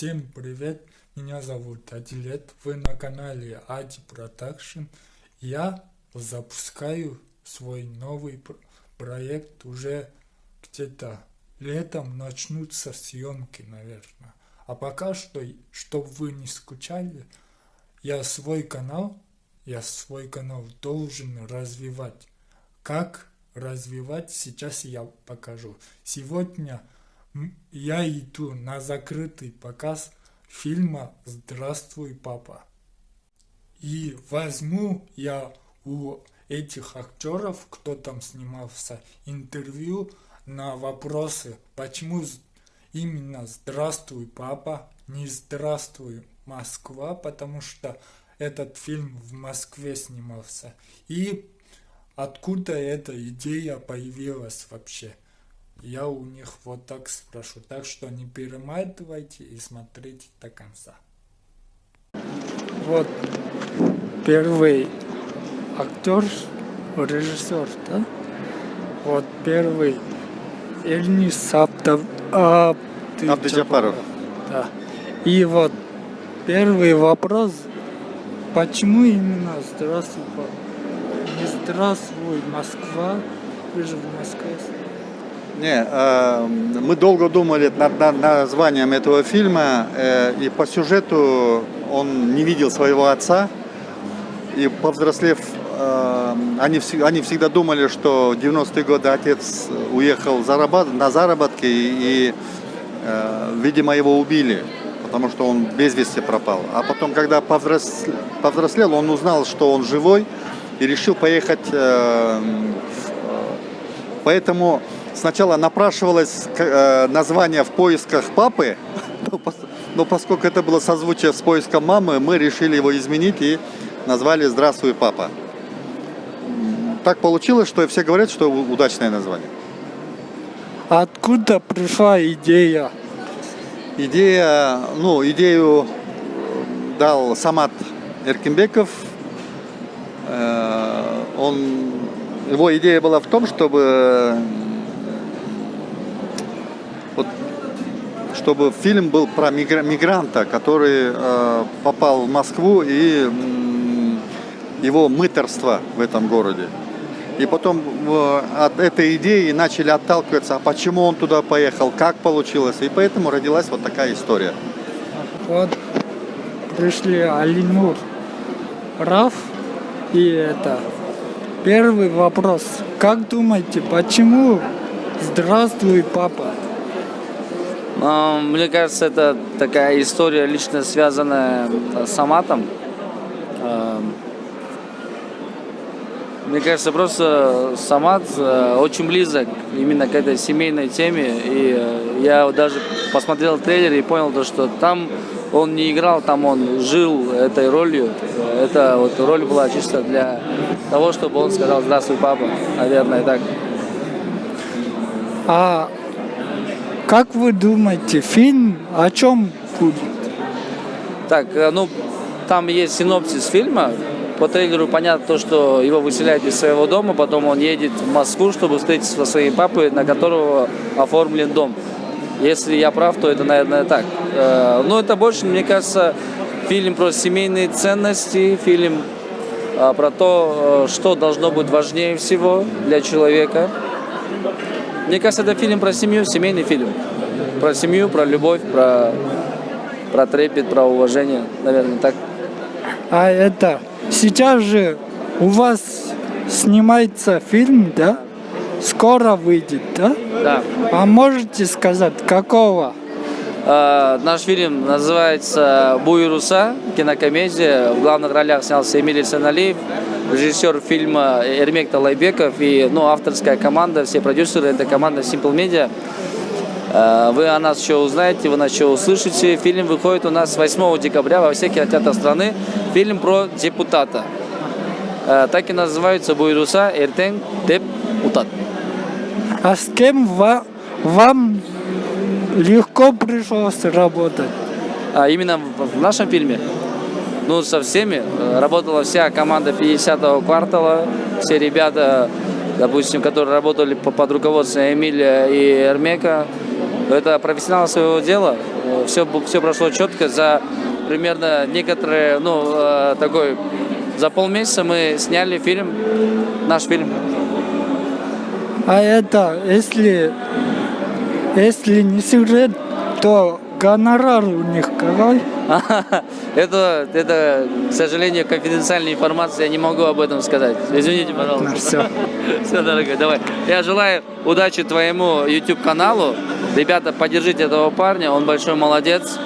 Всем привет, меня зовут Адилет, вы на канале Ади Продакшн. Я запускаю свой новый проект уже где-то летом, начнутся съемки, наверное. А пока что, чтобы вы не скучали, я свой канал должен развивать. Как развивать, сейчас я покажу. Сегодня я иду на закрытый показ фильма «Здравствуй, папа». И возьму я у этих актеров, кто там снимался, интервью на вопросы, почему именно «Здравствуй, папа», не «Здравствуй, Москва», потому что этот фильм в Москве снимался. И откуда эта идея появилась вообще? Я у них вот так спрошу. Так что не перематывайте и смотрите до конца. Вот первый актер, режиссер, да? Вот первый Эльнис Абдыджапаров. Да. И вот первый вопрос. Почему именно «Здравствуй, папа»? Не «Здравствуй, Москва». Вы же в Москве. Мы долго думали над названием этого фильма, и по сюжету он не видел своего отца, и повзрослев, они всегда думали, что в 90-е годы отец уехал на заработки, и, видимо, его убили, потому что он без вести пропал. А потом, когда повзрослел, он узнал, что он живой, и решил поехать, поэтому сначала напрашивалось название «В поисках папы», но поскольку это было созвучие с поиском мамы, мы решили его изменить и назвали «Здравствуй, папа». Так получилось, что все говорят, что удачное название. Откуда пришла идея? Идею дал Самат Эркинбеков. Его идея была в том, чтобы фильм был про мигранта, который попал в Москву, и его мытарство в этом городе. И потом от этой идеи начали отталкиваться, а почему он туда поехал, как получилось. И поэтому родилась вот такая история. Вот пришли Алинур, Раф и это. Первый вопрос. Как думаете, почему «Здравствуй, папа»? Мне кажется, это такая история, лично связанная с Саматом. Мне кажется, просто Самат очень близок именно к этой семейной теме. И я даже посмотрел трейлер и понял, что там он не играл, там он жил этой ролью. Эта вот роль была чисто для того, чтобы он сказал «Здравствуй, папа». Наверное, так. А как вы думаете, фильм о чем будет? Так, там есть синопсис фильма. По трейлеру понятно то, что его выселяют из своего дома, потом он едет в Москву, чтобы встретиться со своим папой, на которого оформлен дом. Если я прав, то это, наверное, так. Но это больше, мне кажется, фильм про семейные ценности, фильм про то, что должно быть важнее всего для человека. Мне кажется, это фильм про семью, семейный фильм. Про семью, про любовь, про трепет, про уважение, наверное, так. А это, сейчас же у вас снимается фильм, да? Скоро выйдет, да? Да. А можете сказать, какого? Наш фильм называется «Буйруса», кинокомедия. В главных ролях снялся Эмиль Саналиев, режиссер фильма Эрмек Талайбеков и авторская команда, все продюсеры, это команда Simple Media. Вы о нас еще узнаете, вы нас еще услышите. Фильм выходит у нас 8 декабря во всех кинотеатрах страны. Фильм про депутата. Так и называется «Буйруса Эртен Депутат». А с кем вам легко пришлось работать? Именно в нашем фильме? Со всеми. Работала вся команда 50-го квартала. Все ребята, допустим, которые работали под руководством Эмиля и Эрмека. Это профессионалы своего дела. все прошло четко. За примерно некоторые, за полмесяца мы сняли фильм, наш фильм. А это, если не сюжет, то гонорар у них какой? Это, к сожалению, конфиденциальная информация, я не могу об этом сказать. Извините, пожалуйста. Все. Все, дорогой, давай. Я желаю удачи твоему YouTube-каналу. Ребята, поддержите этого парня, он большой молодец.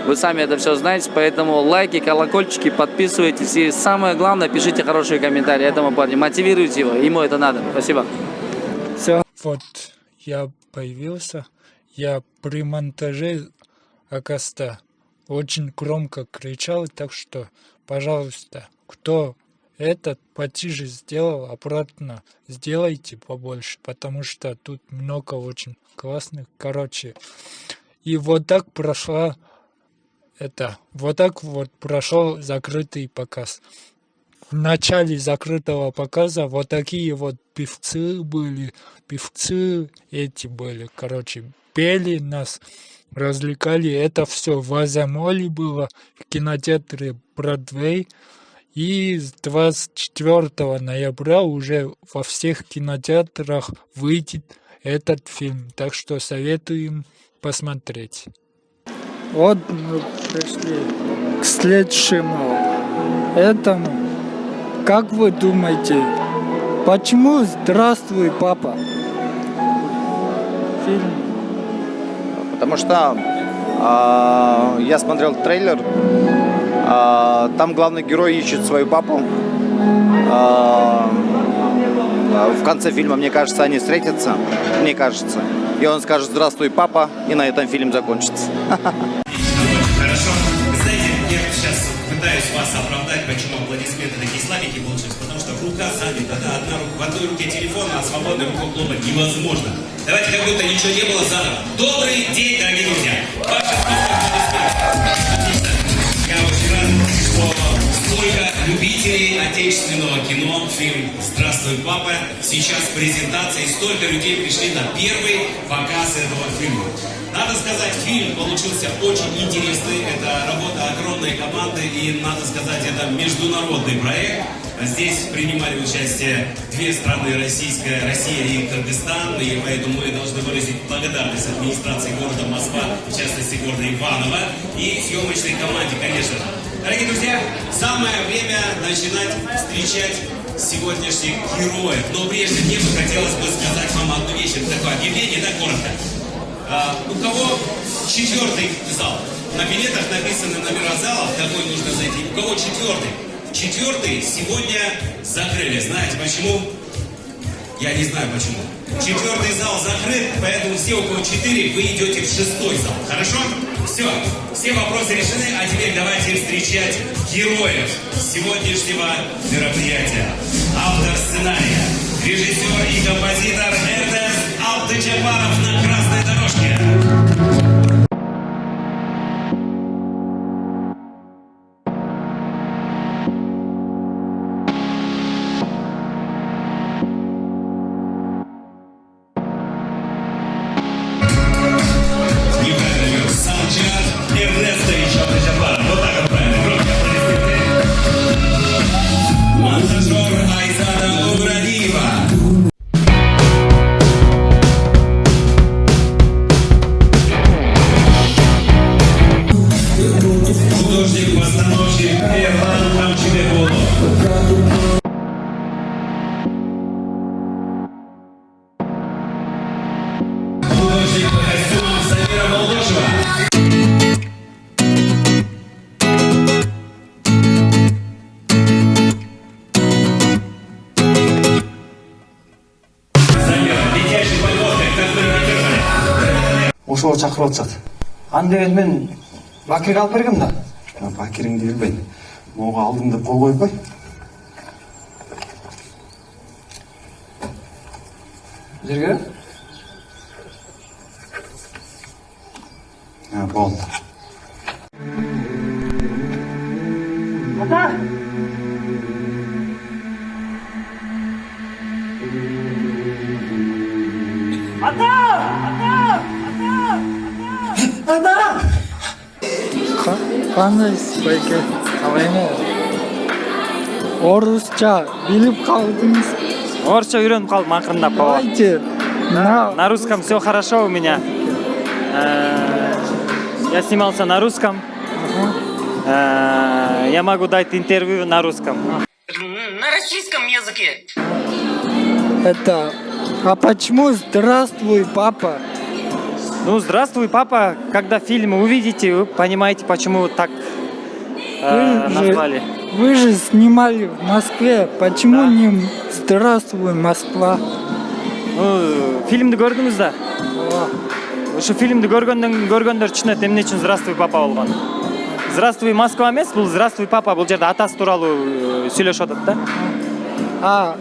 Вы сами это все знаете, поэтому лайки, колокольчики, подписывайтесь. И самое главное, пишите хорошие комментарии этому парню. Мотивируйте его, ему это надо. Спасибо. Все. Вот я появился, я при монтаже Акаста очень громко кричал, так что, пожалуйста, кто этот потише сделал, обратно сделайте побольше, потому что тут много очень классных. Короче, и вот так прошла вот так вот прошел закрытый показ. В начале закрытого показа вот такие вот певцы эти были, короче, пели нас, развлекали. Это все в Азамоле было, в кинотеатре Бродвей. И с 24 ноября уже во всех кинотеатрах выйдет этот фильм. Так что советуем посмотреть. Вот мы пришли к следующему этому. Как вы думаете, почему «Здравствуй, папа»? Фильм. Потому что я смотрел трейлер, там главный герой ищет свою папу. В конце фильма, мне кажется, они встретятся, мне кажется. И он скажет «Здравствуй, папа», и на этом фильм закончится. Хорошо. Вы знаете, я сейчас пытаюсь вас оправдать, почему аплодисменты такие слабенькие получились, потому что рука занята, да, в одной руке телефон, а свободной рукой хлопать невозможно. Давайте как будто ничего не было заново. Добрый день, дорогие друзья! Ваши аплодисменты. Я очень рад, что столько любителей отечественного кино, фильм «Здравствуй, папа», сейчас презентация, и столько людей пришли на первый показ этого фильма. Надо сказать, фильм получился очень интересный, это работа огромной команды, и, надо сказать, это международный проект. Здесь принимали участие две страны, Россия и Кыргызстан, и поэтому мы должны выразить благодарность администрации города Москва, в частности города Иваново, и съемочной команде, конечно. Дорогие друзья, самое время начинать встречать сегодняшних героев. Но прежде мне бы хотелось бы сказать вам одну вещь, это такое объявление, да, коротко. У кого четвертый зал? На билетах написаны номера залов, какой нужно зайти. У кого четвертый? Четвертый сегодня закрыли. Знаете почему? Я не знаю почему. Четвертый зал закрыт, поэтому все, у кого 4, вы идете в шестой зал. Хорошо? Все вопросы решены, а теперь давайте встречать героев сегодняшнего мероприятия. Автор сценария, режиссер и композитор Эрнест Алтычапаров на красной дорожке. Эрнестович Алтычапаров. Вот так вот правильно. Громкие аплодисменты. Монтажер Айзада Убрадиева. Художник-постановщик Ерлан Хамчибекулов. Художник по костюмам Самира Молдошева. Ошого чакырып атышат. Анда енді мен Бакирге алып бергем да. Бакиріңді бербейін. Моға алдым деп қол қойып қой. Жерге? Болды. Ата! Ата! Ата! Ата! Ата! Qanday spayga? Орысча bilib qoldingiz. Орысча үйреніп қалдым ақырындап. Папа. Давайте На русском все хорошо у меня. Я снимался на русском. Я могу дать интервью на русском. На российском языке. это... А почему «Здравствуй, папа»? Ну, здравствуй, папа. Когда фильм увидите, вы понимаете, почему так назвали. Вы же снимали в Москве. Почему не «Здравствуй, Москва»? Ну, фильмді көрдіңіз да? Ошо фильмді көргөндөр түшүнөт эмне үчүн «Здравствуй, папа» болгон. «Здравствуй, Москва» эмес, бул «Здравствуй, папа». Бул жерде атасы тууралуу сүйлөшүп атат да. А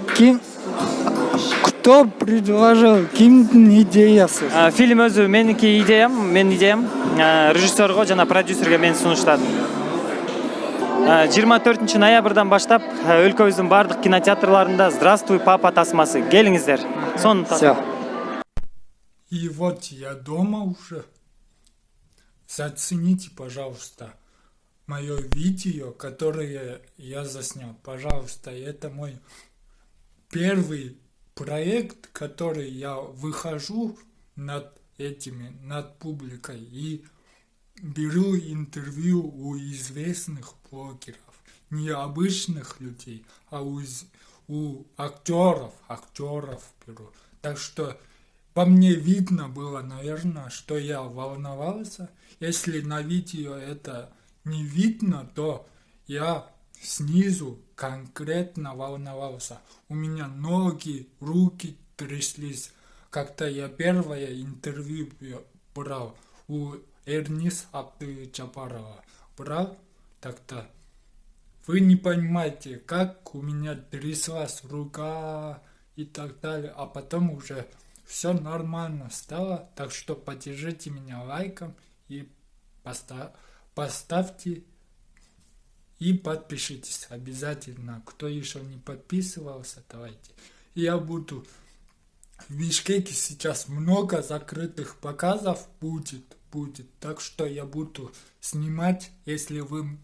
кто предложил? Кимдин идеясы? Фильм өзү менин идеям. Режиссерго жана продюсерге мен сунуштадым. 24 ноябрдан баштап өлкөбүздүн бардык кинотеатрларында «Здравствуй, папа» тасмасы. Келиңиздер. Всё. И вот я дома уже. Зацените, пожалуйста, мое видео, которое я заснял. Пожалуйста, это мой первый проект, который я выхожу над публикой и беру интервью у известных блогеров. Не обычных людей, а у актеров беру. Так что по мне видно было, наверное, что я волновался. Если на видео это не видно, то я снизу конкретно волновался. У меня ноги, руки тряслись. Как-то я первое интервью брал у Эрнис Абдыджабарова. Брал так-то. Вы не понимаете, как у меня тряслась рука и так далее. А потом уже все нормально стало. Так что поддержите меня лайком и поставьте и подпишитесь обязательно. Кто еще не подписывался, давайте. Я буду... В Бишкеке сейчас много закрытых показов будет. Так что я буду снимать, если вы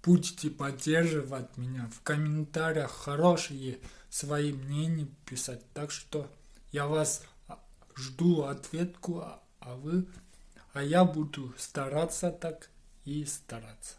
будете поддерживать меня. В комментариях хорошие свои мнения писать. Так что я вас жду ответку, а я буду стараться так и стараться.